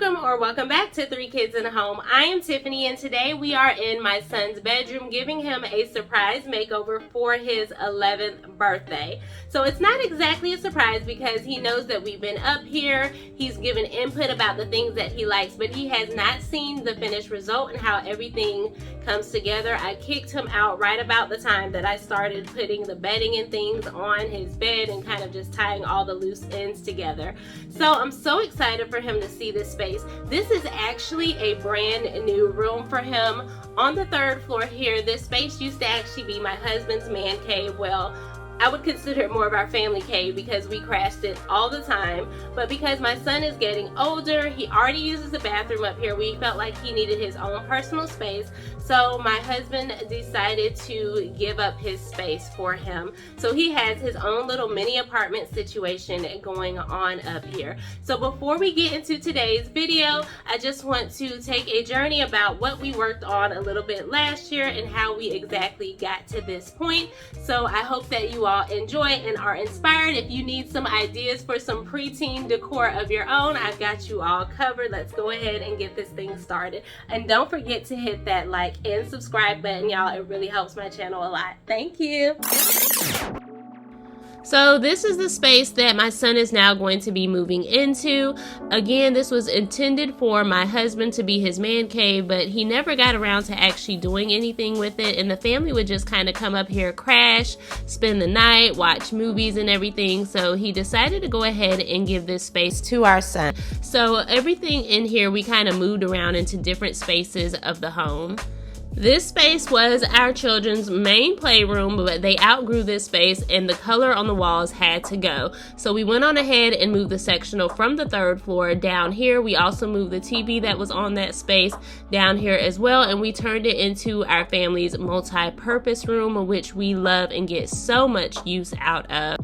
welcome back to Three Kids in a Home. I am Tiffany, and today we are in my son's bedroom giving him a surprise makeover for his 11th birthday. So it's not exactly a surprise because he knows that we've been up here. He's given input about the things that he likes, but he has not seen the finished result and how everything comes together. I kicked him out right about the time that I started putting the bedding and things on his bed and kind of just tying all the loose ends together. So I'm so excited for him to see this space. This is actually a brand new room for him. On the 3rd floor here, this space used to actually be my husband's man cave. Well, I would consider it more of our family cave because we crashed it all the time. But because my son is getting older, he already uses the bathroom up here. We felt like he needed his own personal space. So my husband decided to give up his space for him. So he has his own little mini apartment situation going on up here. So before we get into today's video, I just want to take a journey about what we worked on a little bit last year and how we exactly got to this point. So I hope that you all enjoy and are inspired. If you need some ideas for some preteen decor of your own, I've got you all covered. Let's go ahead and get this thing started. And don't forget to hit that like and subscribe button, y'all. It really helps my channel a lot. Thank you. So this is the space that my son is now going to be moving into. Again, this was intended for my husband to be his man cave, but he never got around to actually doing anything with it, and the family would just kind of come up here, crash, spend the night, watch movies and everything. So he decided to go ahead and give this space to our son. So everything in here we kind of moved around into different spaces of the home. This space was our children's main playroom, but they outgrew this space and the color on the walls had to go. So we went on ahead and moved the sectional from the 3rd floor down here. We also moved the TV that was on that space down here as well, and we turned it into our family's multi-purpose room, which we love and get so much use out of.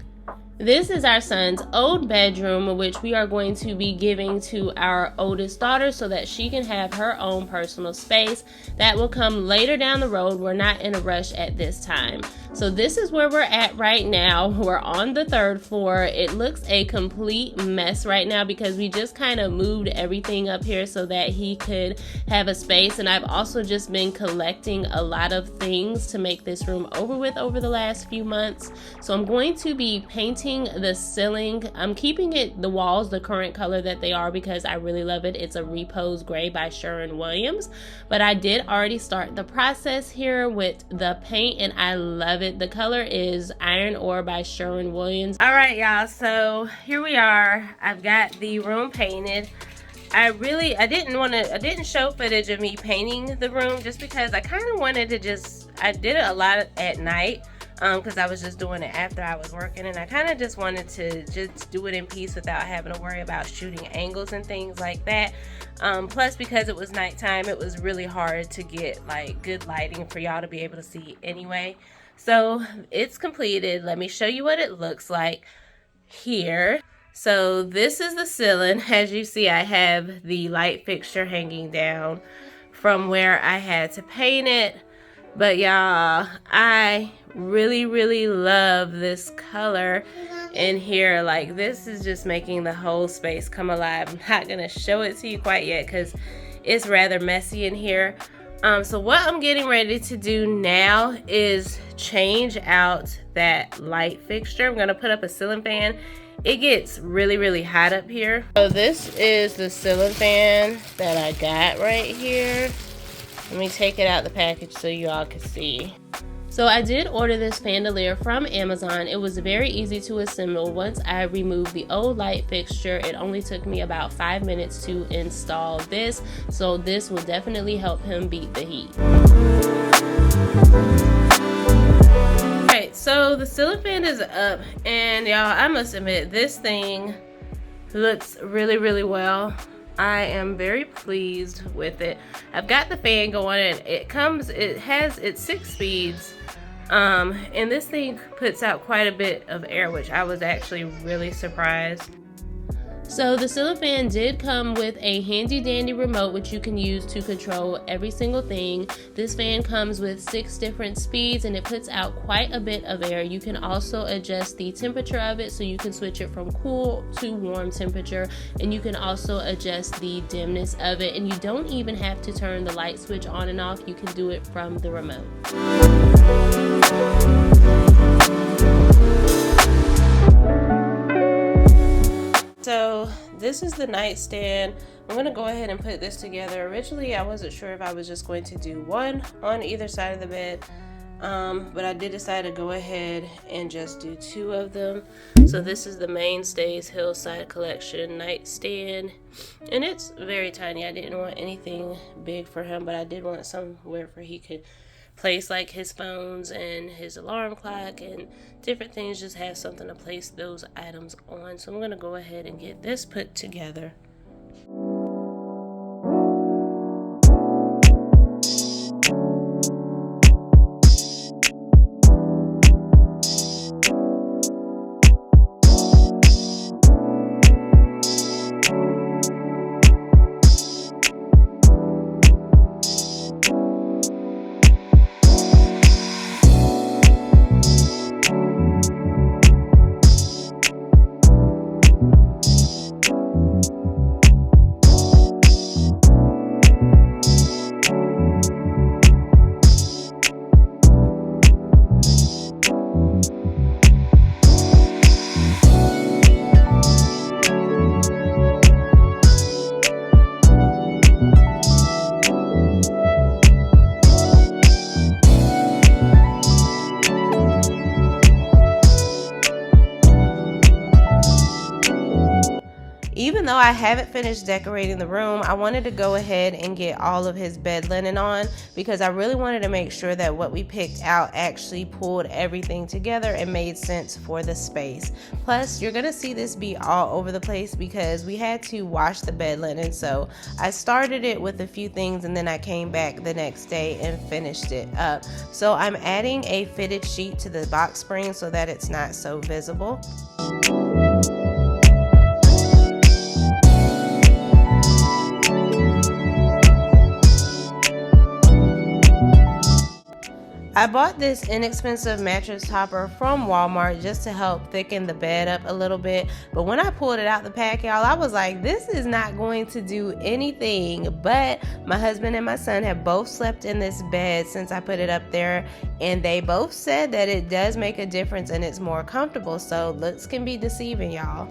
This is our son's old bedroom, which we are going to be giving to our oldest daughter so that she can have her own personal space. That will come later down the road. We're not in a rush at this time. So this is where we're at right now. We're on the 3rd floor. It looks a complete mess right now because we just kind of moved everything up here so that he could have a space. And I've also just been collecting a lot of things to make this room over with over the last few months. So I'm going to be painting the ceiling. I'm keeping the walls the current color that they are because I really love it. It's a Repose Gray by Sherwin-Williams, but I did already start the process here with the paint and I love it. The color is Iron Ore by Sherwin-Williams. All right, y'all, so here we are. I've got the room painted. I didn't show footage of me painting the room just because I kind of wanted to I did it a lot at night. Because I was just doing it after I was working, and I kind of just wanted to just do it in peace without having to worry about shooting angles and things like that. Plus, because it was nighttime, it was really hard to get like good lighting for y'all to be able to see anyway. So it's completed. Let me show you what it looks like here. So this is the ceiling. As you see, I have the light fixture hanging down from where I had to paint it. But y'all, I really love this color in here. Like, this is just making the whole space come alive. I'm not gonna show it to you quite yet because it's rather messy in here. So what I'm getting ready to do now is change out that light fixture. I'm gonna put up a ceiling fan. It gets really hot up here. So this is the ceiling fan that I got right here. Let me take it out the package so you all can see. So I did order this chandelier from Amazon. It was very easy to assemble. Once I removed the old light fixture, it only took me about 5 minutes to install this. So this will definitely help him beat the heat. Alright, so the ceiling fan is up, and y'all, I must admit, this thing looks really well. I am very pleased with it. I've got the fan going, and it has its 6 speeds. And this thing puts out quite a bit of air, which I was actually really surprised. So the ceiling fan did come with a handy dandy remote which you can use to control every single thing. This fan comes with 6 different speeds and it puts out quite a bit of air. You can also adjust the temperature of it, so you can switch it from cool to warm temperature, and you can also adjust the dimness of it, and you don't even have to turn the light switch on and off. You can do it from the remote. So this is the nightstand. I'm gonna go ahead and put this together. Originally, I wasn't sure if I was just going to do one on either side of the bed, but I did decide to go ahead and just do 2 of them. So this is the Mainstays Hillside Collection nightstand, and it's very tiny. I didn't want anything big for him, but I did want somewhere where he could place like his phones and his alarm clock and different things, just have something to place those items on. So I'm going to go ahead and get this put together. Even though I haven't finished decorating the room, I wanted to go ahead and get all of his bed linen on, because I really wanted to make sure that what we picked out actually pulled everything together and made sense for the space. Plus, you're gonna see this be all over the place because we had to wash the bed linen. So I started it with a few things and then I came back the next day and finished it up. So I'm adding a fitted sheet to the box spring so that it's not so visible. I bought this inexpensive mattress topper from Walmart just to help thicken the bed up a little bit, but when I pulled it out the pack, y'all, I was like, this is not going to do anything. But my husband and my son have both slept in this bed since I put it up there, and they both said that it does make a difference and it's more comfortable. So looks can be deceiving, y'all.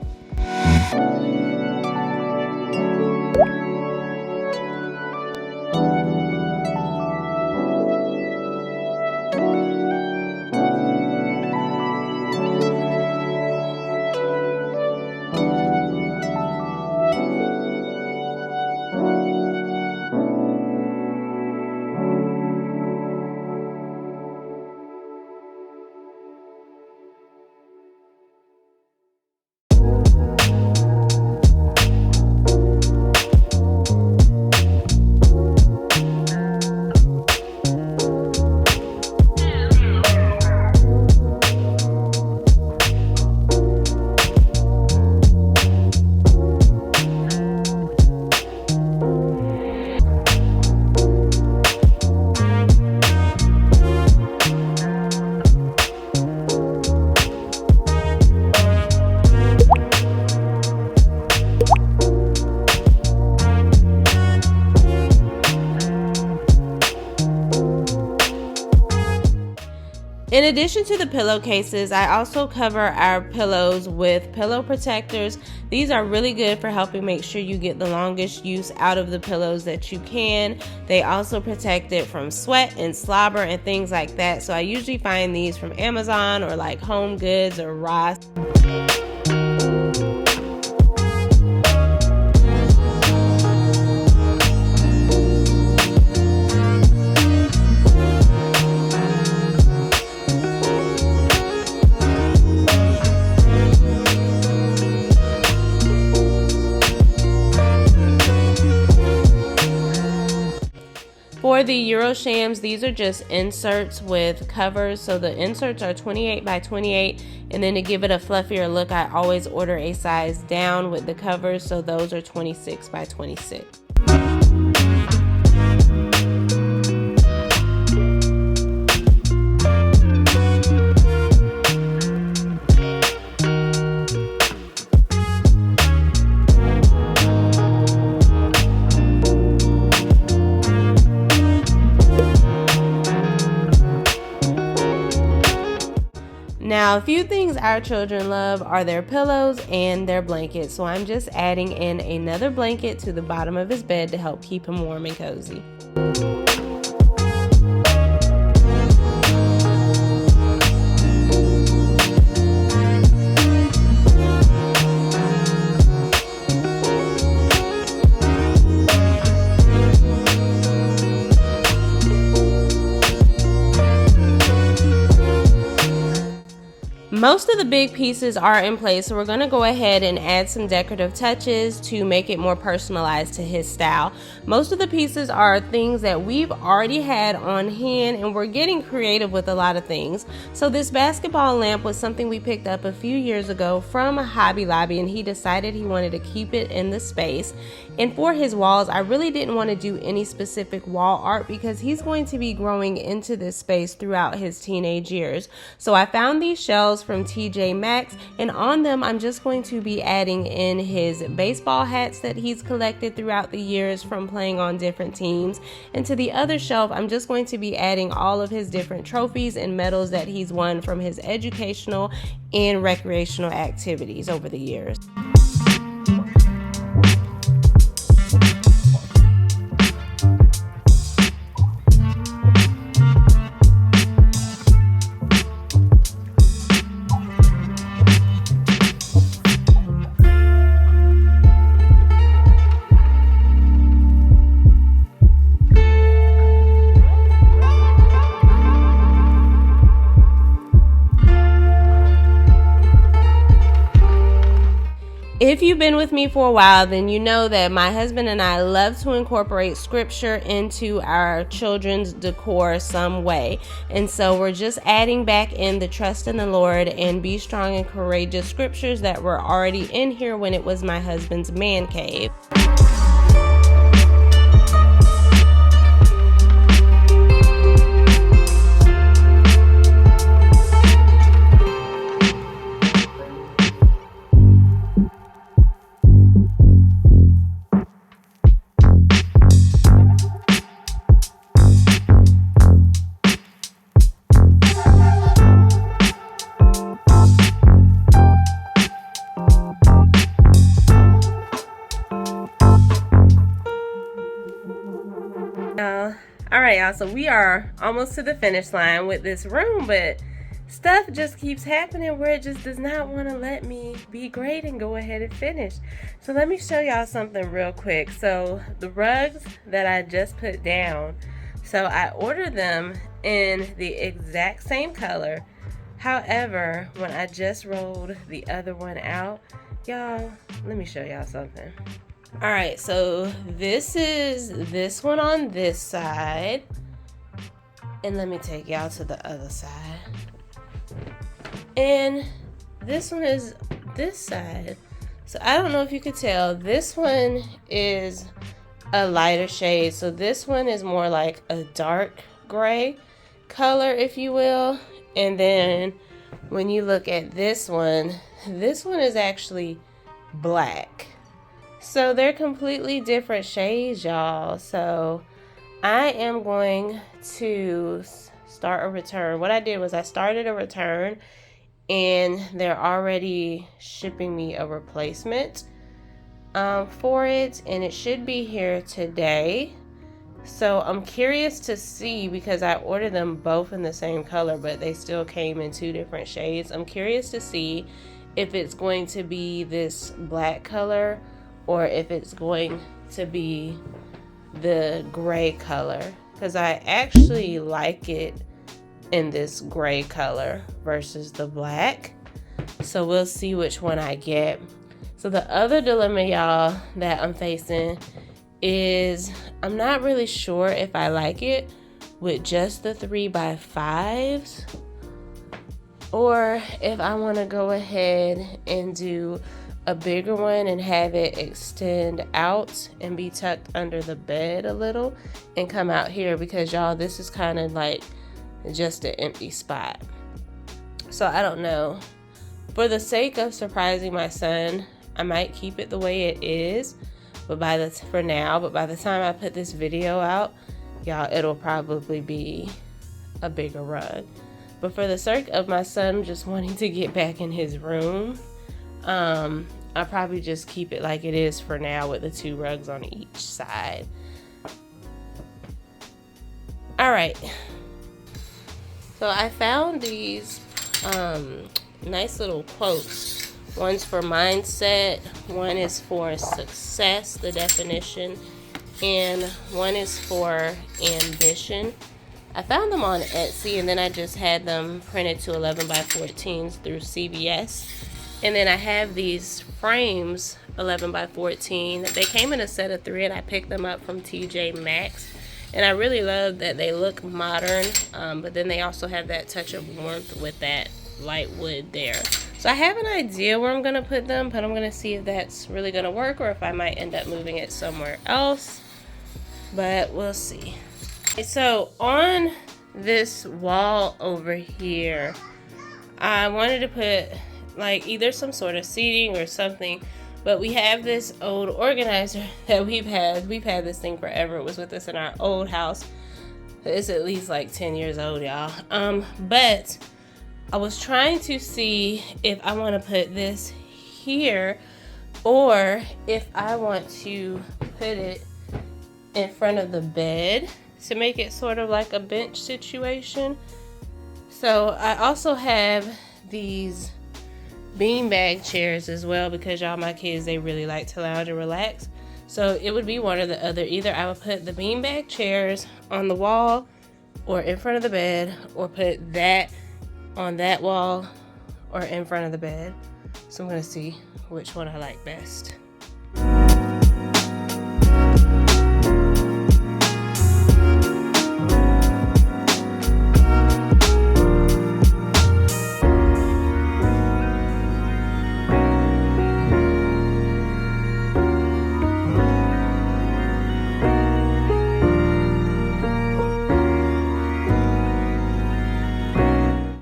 In addition to the pillowcases, I also cover our pillows with pillow protectors. These are really good for helping make sure you get the longest use out of the pillows that you can. They also protect it from sweat and slobber and things like that. So I usually find these from Amazon or like Home Goods or Ross. For For the Euroshams, these are just inserts with covers. So the inserts are 28 by 28. And then to give it a fluffier look, I always order a size down with the covers. So those are 26 by 26. Now, a few things our children love are their pillows and their blankets, so I'm just adding in another blanket to the bottom of his bed to help keep him warm and cozy. Most of the big pieces are in place, so we're going to go ahead and add some decorative touches to make it more personalized to his style. Most of the pieces are things that we've already had on hand, and we're getting creative with a lot of things. So this basketball lamp was something we picked up a few years ago from Hobby Lobby, and he decided he wanted to keep it in the space. And for his walls, I really didn't want to do any specific wall art because he's going to be growing into this space throughout his teenage years. So I found these shells from TJ Maxx, and on them I'm just going to be adding in his baseball hats that he's collected throughout the years from playing on different teams. And to the other shelf, I'm just going to be adding all of his different trophies and medals that he's won from his educational and recreational activities over the years. If you've been with me for a while, then you know that my husband and I love to incorporate scripture into our children's decor some way. And so we're just adding back in the trust in the Lord and be strong and courageous scriptures that were already in here when it was my husband's man cave. Alright, y'all, so we are almost to the finish line with this room, but stuff just keeps happening where it just does not want to let me be great and go ahead and finish. So let me show y'all something real quick. So the rugs that I just put down, so I ordered them in the exact same color. However, when I just rolled the other one out, y'all, let me show y'all something. Alright, so this is this one on this side, and let me take y'all to the other side, and this one is this side. So I don't know if you could tell, this one is a lighter shade, so this one is more like a dark gray color, if you will, and then when you look at this one is actually black. So they're completely different shades, y'all. So I am going to start a return. What I did was I started a return, and they're already shipping me a replacement for it, and it should be here today. So I'm curious to see, because I ordered them both in the same color, but they still came in two different shades. I'm curious to see if it's going to be this black color or if it's going to be the gray color, because I actually like it in this gray color versus the black. So we'll see which one I get. So the other dilemma, y'all, that I'm facing is I'm not really sure if I like it with just the 3x5s or if I want to go ahead and do a bigger one and have it extend out and be tucked under the bed a little and come out here, because y'all, this is kind of like just an empty spot. So I don't know. For the sake of surprising my son, I might keep it the way it is, but by the time I put this video out, y'all, it'll probably be a bigger rug. But for the sake of my son just wanting to get back in his room, I'll probably just keep it like it is for now with the 2 rugs on each side. All right. So I found these nice little quotes. One's for mindset, one is for success, the definition, and one is for ambition. I found them on Etsy, and then I just had them printed to 11x14s through CVS. And then I have these frames, 11x14. They came in a set of 3, and I picked them up from TJ Maxx. And I really love that they look modern, but then they also have that touch of warmth with that light wood there. So I have an idea where I'm going to put them, but I'm going to see if that's really going to work or if I might end up moving it somewhere else. But we'll see. So on this wall over here, I wanted to put like either some sort of seating or something, but we have this old organizer that we've had this thing forever. It was with us in our old house. It's at least like 10 years old, y'all. But I was trying to see if I want to put this here or if I want to put it in front of the bed to make it sort of like a bench situation. So I also have these beanbag chairs as well, because y'all, my kids, they really like to lounge and relax. So it would be one or the other. Either I would put the beanbag chairs on the wall or in front of the bed, or put that on that wall or in front of the bed. So I'm gonna see which one I like best.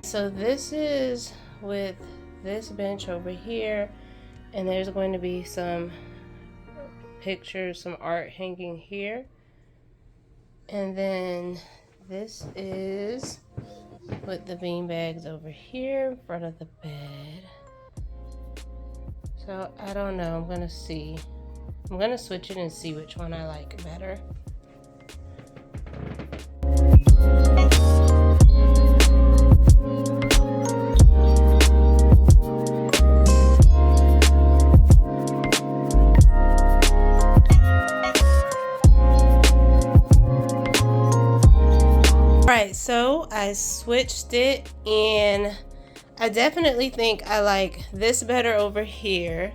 So this is with this bench over here, and there's going to be some pictures, some art hanging here. And then this is with the bean bags over here in front of the bed. So I don't know, I'm gonna see. I'm gonna switch it and see which one I like better. Alright, so I switched it, and I definitely think I like this better over here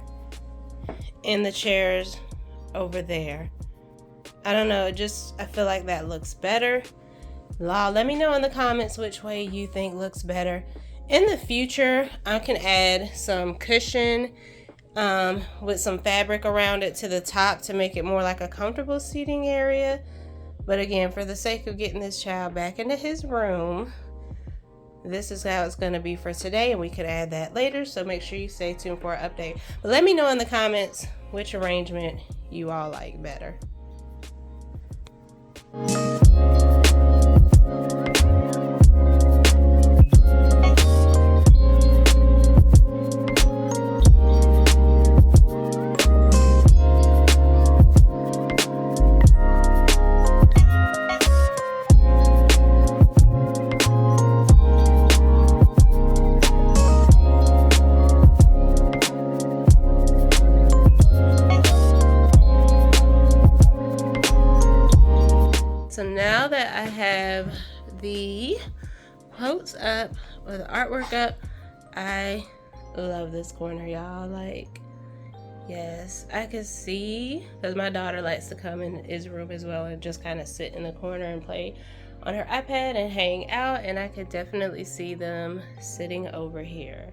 and the chairs over there. I don't know, I feel like that looks better. Let me know in the comments which way you think looks better. In the future, I can add some cushion with some fabric around it to the top to make it more like a comfortable seating area. But again, for the sake of getting this child back into his room, this is how it's going to be for today, and we could add that later, so make sure you stay tuned for an update. But let me know in the comments which arrangement you all like better. So now that I have the quotes up, or the artwork up, I love this corner, y'all. Like, Yes, I can see, because my daughter likes to come in his room as well and just kind of sit in the corner and play on her iPad and hang out, and I could definitely see them sitting over here.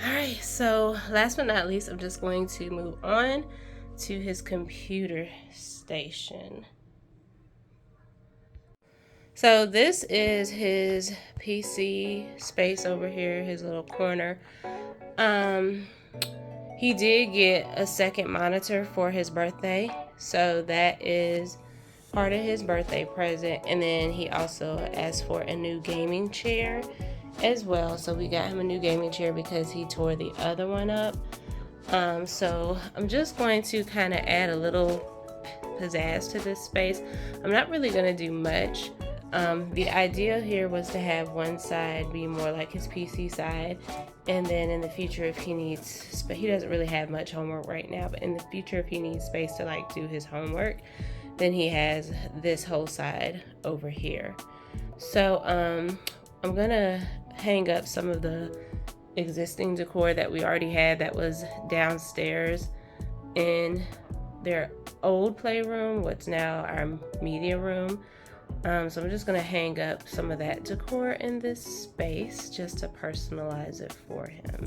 Alright, so last but not least, I'm just going to move on to his computer station. So this is his PC space over here, his little corner. He did get a second monitor for his birthday, so that is part of his birthday present. And then he also asked for a new gaming chair as well, so we got him a new gaming chair because he tore the other one up. So I'm just going to kind of add a little pizzazz to this space. I'm not really going to do much. The idea here was to have one side be more like his PC side, and then in the future, if he needs, he doesn't really have much homework right now, but in the future, if he needs space to like do his homework, then he has this whole side over here. So I'm gonna hang up some of the existing decor that we already had that was downstairs in their old playroom, what's now our media room. So I'm just going to hang up some of that decor in this space just to personalize it for him.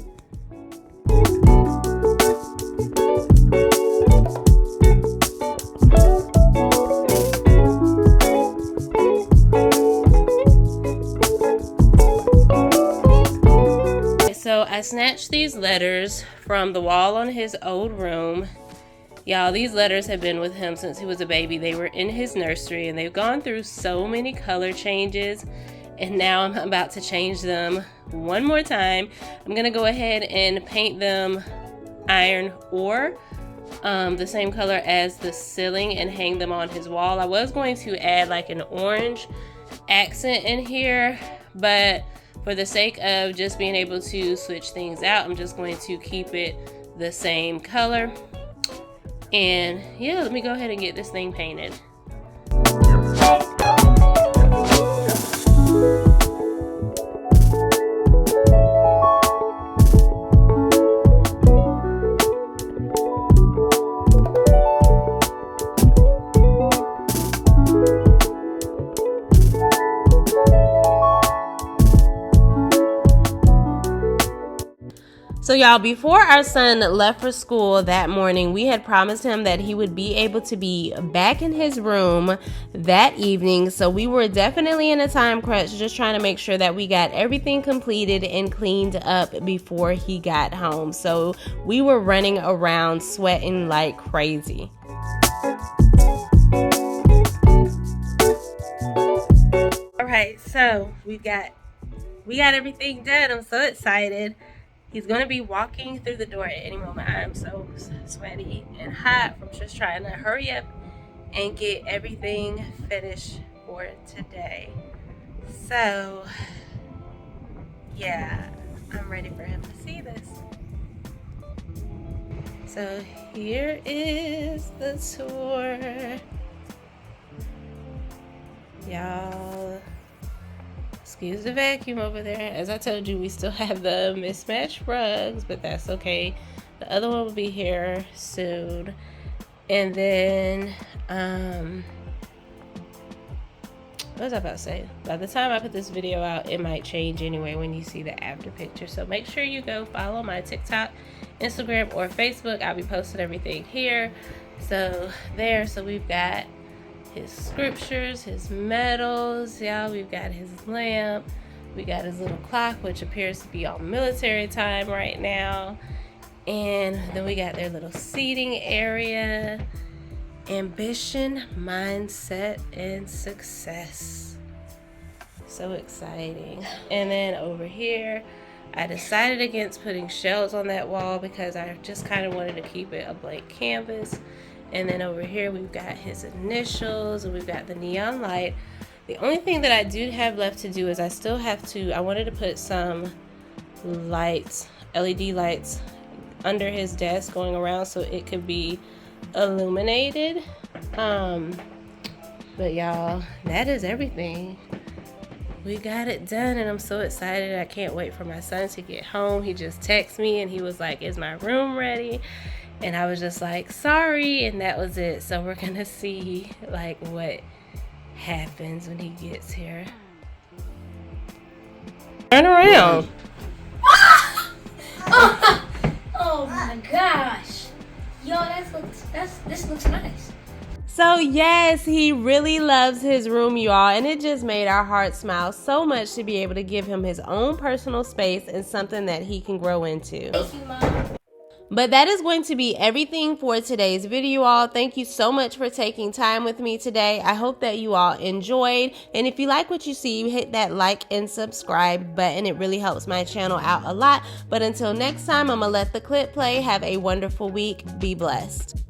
So I snatched these letters from the wall on his old room. Y'all, these letters have been with him since he was a baby. They were in his nursery, and they've gone through so many color changes, and now I'm about to change them one more time. I'm gonna go ahead and paint them iron ore, the same color as the ceiling, and hang them on his wall. I was going to add like an orange accent in here, but for the sake of just being able to switch things out, I'm just going to keep it the same color. And yeah, let me go ahead and get this thing painted. So y'all, before our son left for school that morning, we had promised him that he would be able to be back in his room that evening. So we were definitely in a time crunch, just trying to make sure that we got everything completed and cleaned up before he got home. So we were running around sweating like crazy. All right, so we got everything done. I'm so excited. He's going to be walking through the door at any moment. I'm so sweaty and hot from just trying to hurry up and get everything finished for today. So, yeah, I'm ready for him to see this. So here is the tour. Y'all, excuse the vacuum over there. As I told you, we still have the mismatched rugs, but that's okay. The other one will be here soon. And then, what was I about to say? By the time I put this video out, it might change anyway when you see the after picture. So make sure you go follow my TikTok, Instagram, or Facebook. I'll be posting everything here. So there, so we've got his scriptures, his medals, y'all. We've got his lamp. We got his little clock, which appears to be on military time right now. And then we got their little seating area. Ambition, mindset, and success. So exciting. And then over here, I decided against putting shelves on that wall because I just kind of wanted to keep it a blank canvas. And then over here, we've got his initials, and we've got the neon light. The only thing that I do have left to do is I wanted to put some lights, LED lights, under his desk going around so it could be illuminated. But y'all, that is everything. we got it done, and I'm so excited. I can't wait for my son to get home. He just texted me and he was like, is my room ready? And I was just like, sorry, and that was it. So we're gonna see like what happens when he gets here. Turn around. Oh my gosh. Yo, this looks nice. So yes, he really loves his room, y'all, and it just made our hearts smile so much to be able to give him his own personal space and something that he can grow into. Thank you, Mom. But that is going to be everything for today's video, all. Thank you so much for taking time with me today. I hope that you all enjoyed. And if you like what you see, hit that like and subscribe button. It really helps my channel out a lot. But until next time, I'm going to let the clip play. Have a wonderful week. Be blessed.